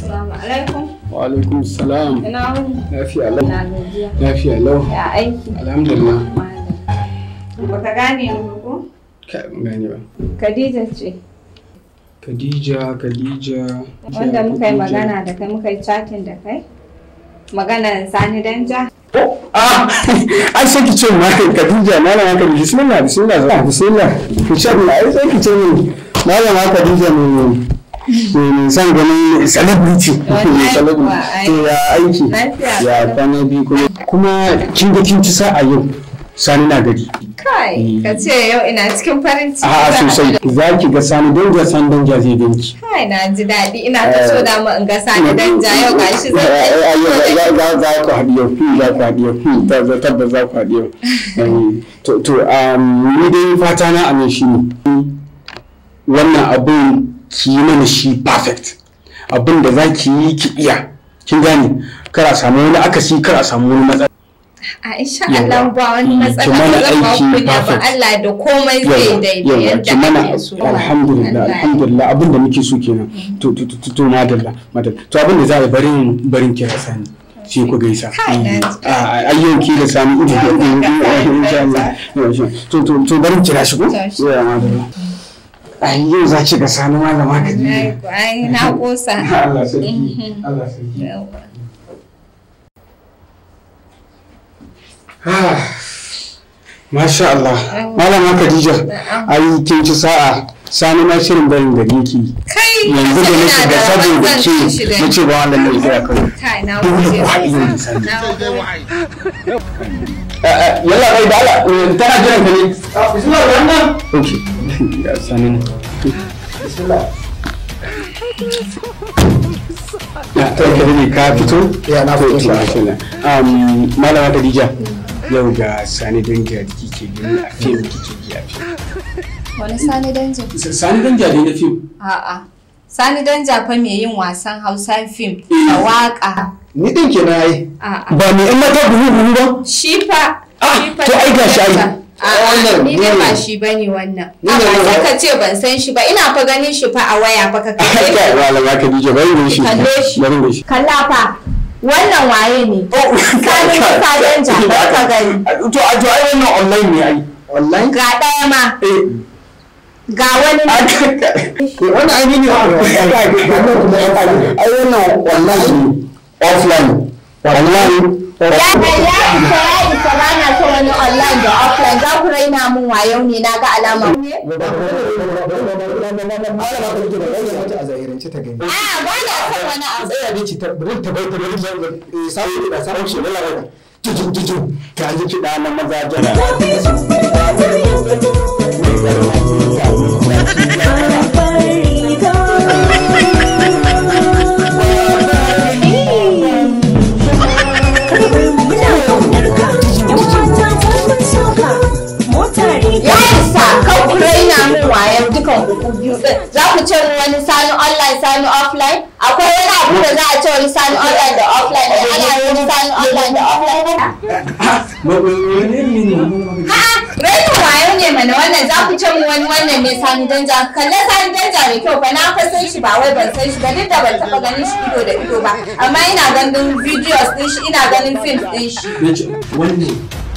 Assalamu alaikum. Wa alaikum salam. Ina wuni? Lafiya lau. Ina gajiya. Lafiya lau. Ya aiki. Alhamdulillah. Baka gane ni ba ko? Kai ban gane ba. Khadija ce. Khadija. Wanda muka yi magana da kai, muka yi chatting da kai. Maganar Sani Danja. Ai sai ki ce ma Khadija, malama Khadija. Bismillah. Insha Allah ai sai ki ce min malama Khadija ne. San ganin celebrity. To ya aiki. Ya kwana biyu kuma kin ga kin ci sa'a yau. Sani na gari. Kai, ka ce yau ina cikin farin ciki. Sosai. Za ki ga Sani Danja, Sani Danja zai ganki. Kai, na ji daɗi. Ina ta so da mu in ga Sani Danja yau gashi zai. Za ku haɗu yau. Tabbas za ku haɗu yau. To, ni dai fata na amin shi ne. Wannan abin ki yi mana shi perfect. Abin da za ki yi ki iya. Kin gane? Kar a samu wani akasi, kar a samu wani matsala. A insha Allah ba wani matsala ba zan ba kunya ba Allah da komai zai daidai yadda ake so. Alhamdulillah abin da muke so kenan. To madalla. To abin da za a barin kira Sani. Sai ku gaisa. Ayyon ki da Sani insha Allah. To barin kira shi ko? Ya madalla. Ai yau za ki ga Sani malama Khadija. Ai na kosa. Allah sarki. Allah sarki. Masha Allah. Malama Khadija, ai kin ci sa'a. Sani na shirin barin gari ki. Kai yanzu da nake da saboda ke nace ba wannan ne zai kai. Kai na gode. Yalla bai da Allah tana jiran ka ne. Bismillah wannan. Okay. Ya Sani ne. Bismillah. Ya ka fito? Ya na fito. Malama Khadija. Yau ga Sani Danja da kike gani a fim kike ji a fim. Wani Sani Danja? Sani Danja ne na fim. A'a. Sani Danja fa mai yin wasan Hausa fim da waka. Ni din kenan ai. A'a. Ba mai in mata buhu ba? Shi fa. To ai ga shi ai. Ni ne ba shi bane wannan. Amma sai ka ce ban san shi ba. Ina fa ganin shi fa a waya fa ka kalle shi. Kai malama Khadija bari shi. Kalle shi. Kalla fa. Wannan waye ne? Sani Danja ka gani. To ai wannan online ne ai. Online? Ga ɗaya ma. Ga wani wannan ai ne ai wannan online offline. Online. Ya isa ba na so wani online da offline za ku raina mun wayo ne na ga alama. Ba na son wani abu. Tsaya ne ki tabbatar samu shi lalla jujun ka ji kiɗa na maza jana. Ya isa kan ku raina min wayan dukan ku biyu din. Za ku ce wani Sani online Sani offline? Akwai wani abu da za a ce wani Sani online da offline da ana wani Sani online da offline? Rainin wayo ne mana wannan za ku ce mu wani wannan ne Sani Danja. Kalle Sani Danja da kyau fa na fa san shi ba wai ban san shi ba duk da ban taɓa ganin shi ido da ido ba. Amma ina ganin videos din shi ina ganin films din shi. Wannan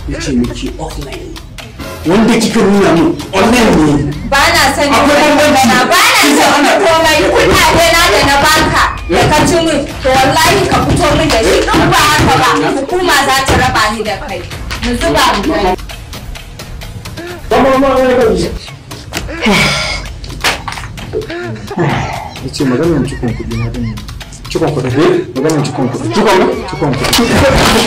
ya ce miki offline. Wanda kika nuna mu online ne. Ba na son magana ba na son komai kuɗaɗe na da na baka da ka ci min to wallahi ka fito min da shi in ba haka ba hukuma za ta raba ni da kai mu zuba mu kai. Ya ce maganar cikon kuɗi na ɗin cikon kuɗi ne? Maganar cikon kuɗi. Cikon kuɗi.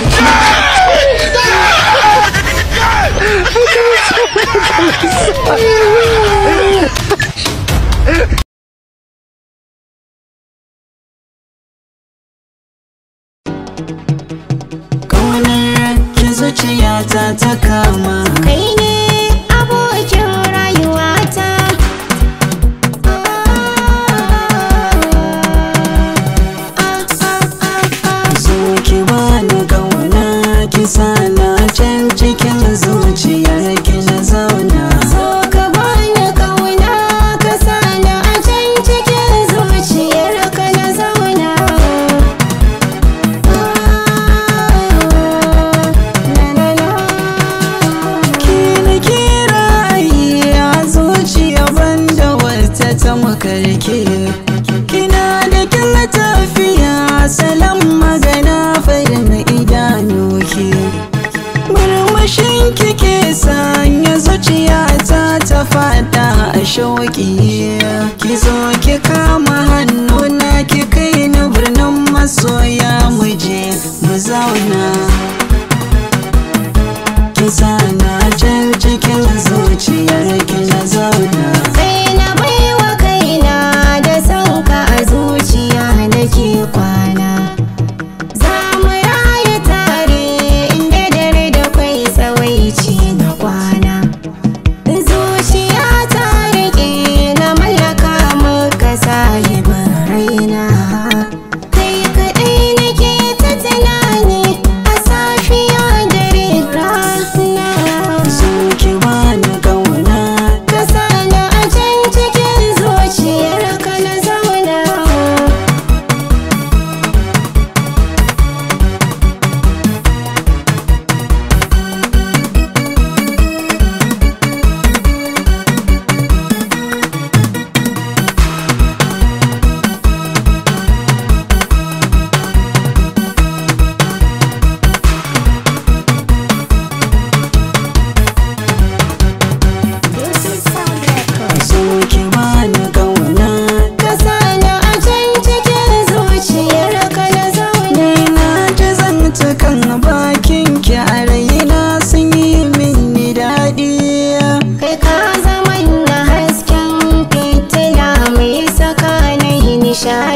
Kaunar ki zuciyata ta kama. Kai ne abokin rayuwata. So ki bani kauna ki sana can cikin zuciyar ki na zauna. So ka bani kauna ka sana can cikin zuciyar ka na zauna.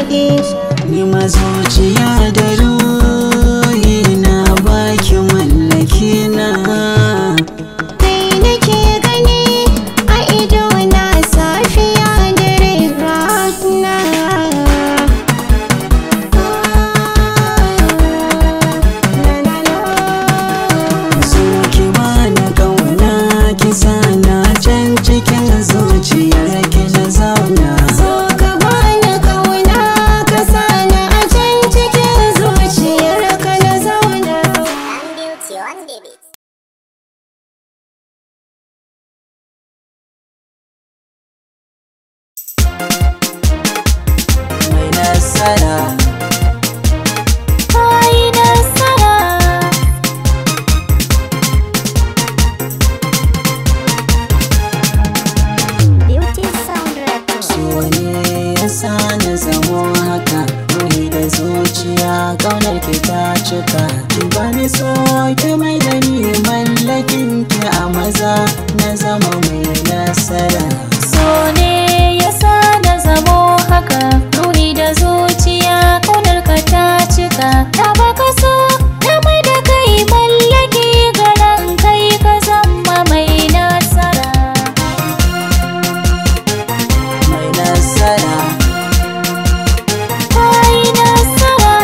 nishaɗi. Ni mazuciya da ruhi na baki mallaki na. Kai nake gani a ido na safiya dare rana. So ki bani kauna ki sana can cikin zuciyar ki na zauna. So ka bani kauna ka sani a can cikin zuciyar ka na zauna. Mai nasara Kai nasara. Beauty Sound Records. so ne yasa na zamo haka. Ruhi da zuciya ƙaunar ki ta cika. Ki bani so ki mai da ni mallakin ki a maza na zama mai nasara. So ne yasa na zamo haka. Ruhi da zuciya ƙaunar ka ta cika. Ta baka so na mai da kai mallaki garan kai ka zama mai nasara. Mai nasara. Kai nasara.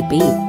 baby.